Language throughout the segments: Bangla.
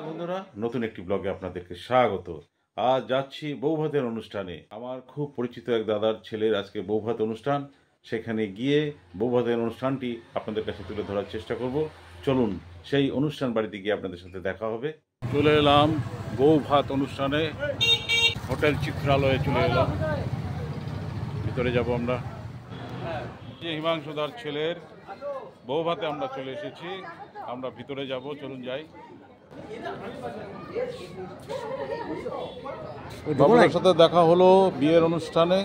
বন্ধুরা, নতুন একটি ব্লগে আপনাদেরকে স্বাগত। আজ যাচ্ছি বৌভাতের অনুষ্ঠানে। আমার খুব পরিচিত এক দাদার ছেলের আজকে বৌভাত অনুষ্ঠান। সেখানে গিয়ে বৌভাতের অনুষ্ঠানটি আপনাদের কাছে তুলে ধরার চেষ্টা করব। চলুন, সেই অনুষ্ঠান বাড়িতে গিয়ে আপনাদের সাথে দেখা হবে। চলে এলাম বৌভাত অনুষ্ঠানে, হোটেল চিত্রালয়ে চলে এলাম। ভিতরে যাব আমরা। হিমাংশুদার ছেলের বৌভাতে আমরা চলে এসেছি। আমরা ভিতরে যাব, চলুন যাই। বাবুদের সাথে দেখা হলো বিয়ের অনুষ্ঠানে,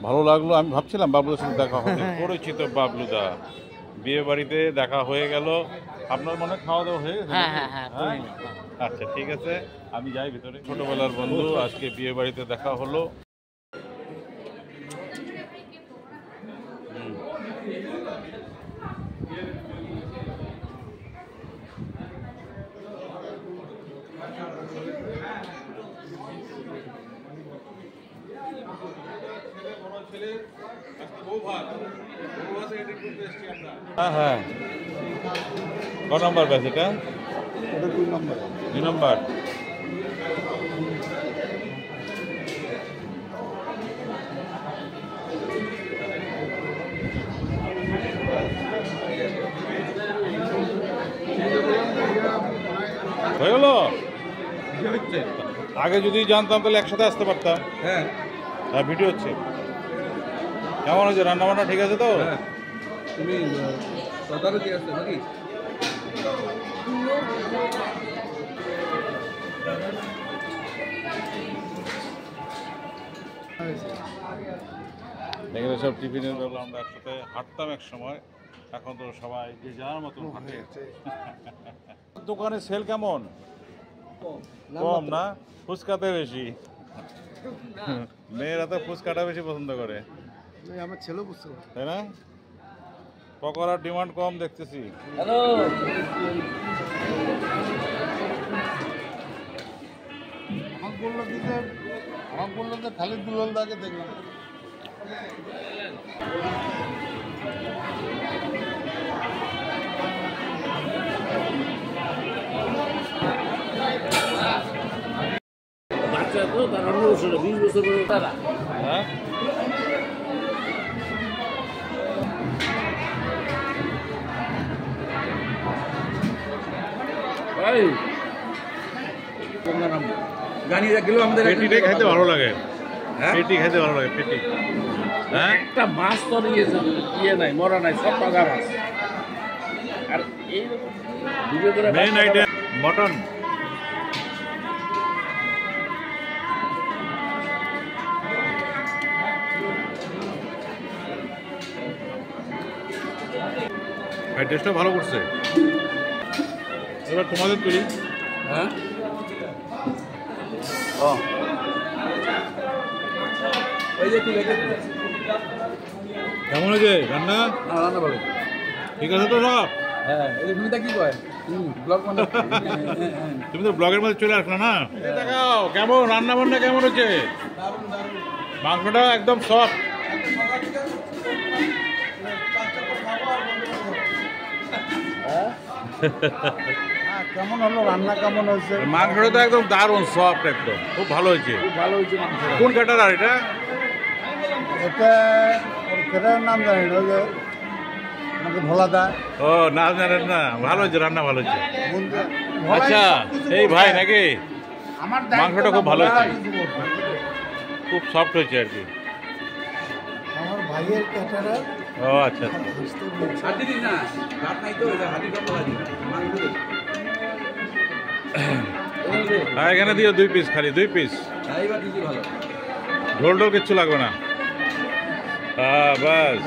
ভালো লাগলো। আমি ভাবছিলাম বাবুদের সাথে দেখা হবে, পরিচিত বাবলুদা। বিয়ে বাড়িতে দেখা হয়ে গেল। আপনার মনে খাওয়া দাওয়া হয়ে গেছে? আচ্ছা, ঠিক আছে, আমি যাই ভিতরে। ছোটবেলার বন্ধু, আজকে বিয়ে বাড়িতে দেখা হলো। হ্যাঁ, ক নম্বর ব্যাচ এটা? 2 নম্বর। হয়ে গেল? আগে যদি জানতাম তাহলে একসাথে আসতে পারতাম। হ্যাঁ, ভিডিও হচ্ছে। কেমন হয়েছে রান্না বান্না? ঠিক আছে তো? তুমি তদারকি আছে নাকি? এখানে সব টিফিনের বেলা আমরা একসাথে হাঁটতাম এক সময়। এখন তো সবাই যে যার মতন হাঁটে। দোকানে সেল কেমন? কম না? ফুচকাতে বেশি। মেয়েরা তো ফুচকাটা বেশি পছন্দ করে। আমার ছেলেও বুঝতে পারে, তাই না? পকোড়ার ডিমান্ড কম দেখতেছি। হ্যালো, আমাকে বললো যে খালিদ দুলাল দাকে দেখলাম। বাচ্চা তো তার 18 বছর 20 বছর পরে তারা। হ্যাঁ, পেটিটাই খাইতে ভালো লাগে। পেটি খাইতে ভালো লাগে, পেটি। হ্যাঁ, একটা মাছ তো ইয়ে নাই, মরা নাই, সব তাজা মাছ। আর এই মেইন আইটেম মটন। ভাই টেস্টটা ভালো করছে। এবার তোমাদের তুলি। হ্যাঁ, কেমন হয়েছে রান্না? রান্না ভালো, ঠিক আছে তো সব? হ্যাঁ। তুমি তা কি কয় ব্লগ মানে তুমি তো ব্লগের মধ্যে চলে আসলো না? দেখাও কেমন রান্না বান্না কেমন হচ্ছে। মাংসটা একদম সফট। কেমন হলো রান্না? কেমন হয়েছে? মাংসটা তো একদম দারুণ সফট, একদম খুব ভালো হয়েছে। খুব ভালো হয়েছে মাংস। কোন ক্যাটার আর এটা? এটা ওর ক্যাটারের নাম জানি না, যে আমাকে ভোলা দা। ও, না জানেন না? ভালো হয়েছে, রান্না ভালো হয়েছে। আচ্ছা, এই ভাই নাকি? আমার মাংসটা খুব ভালো হয়েছে, খুব সফট হয়েছে আর কি। আমার ভাইয়ের ক্যাটারার। ও আচ্ছা, এখানে দিও 2 পিস, খালি 2 পিস। ঝোল টোল কিচ্ছু লাগবে না। বাস,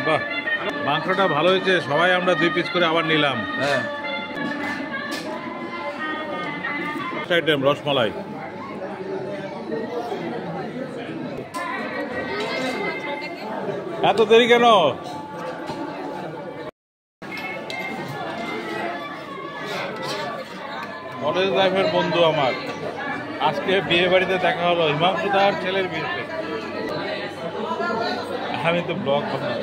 বাহ, মাংসটা ভালো হয়েছে। সবাই আমরা 2 পিস করে আবার নিলাম। হ্যাঁ, আইটেম রসমালাই। এত দেরি কেন? কলেজ লাইফের বন্ধু আমার, আজকে বিয়ে বাড়িতে দেখা হলো, হিমাংশুদার ছেলের বিয়েতে। আমি তো ব্লগ বানাই।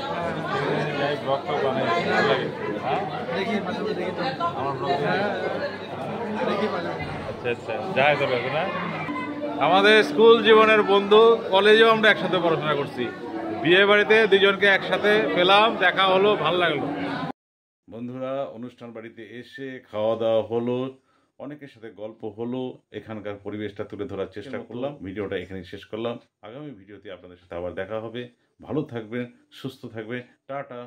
এই ব্লগ তো বানাই ভালো লাগে। হ্যাঁ আমার ব্লগ আচ্ছা আচ্ছা যাই তবে এখন না আমাদের স্কুল জীবনের বন্ধু, কলেজেও আমরা একসাথে পড়াশোনা করছি, বিয়ে বাড়িতে দুজনকে একসাথে পেলাম, দেখা হলো, ভালো লাগলো। বন্ধুরা, অনুষ্ঠান বাড়িতে এসে খাওয়া দাওয়া হলো, অনেকের সাথে গল্প হলো, এখানকার পরিবেশটা তুলে ধরার চেষ্টা করলাম। ভিডিওটা এখানেই শেষ করলাম। আগামী ভিডিওতে আপনাদের সাথে আবার দেখা হবে। ভালো থাকবেন, সুস্থ থাকবেন, টাটা।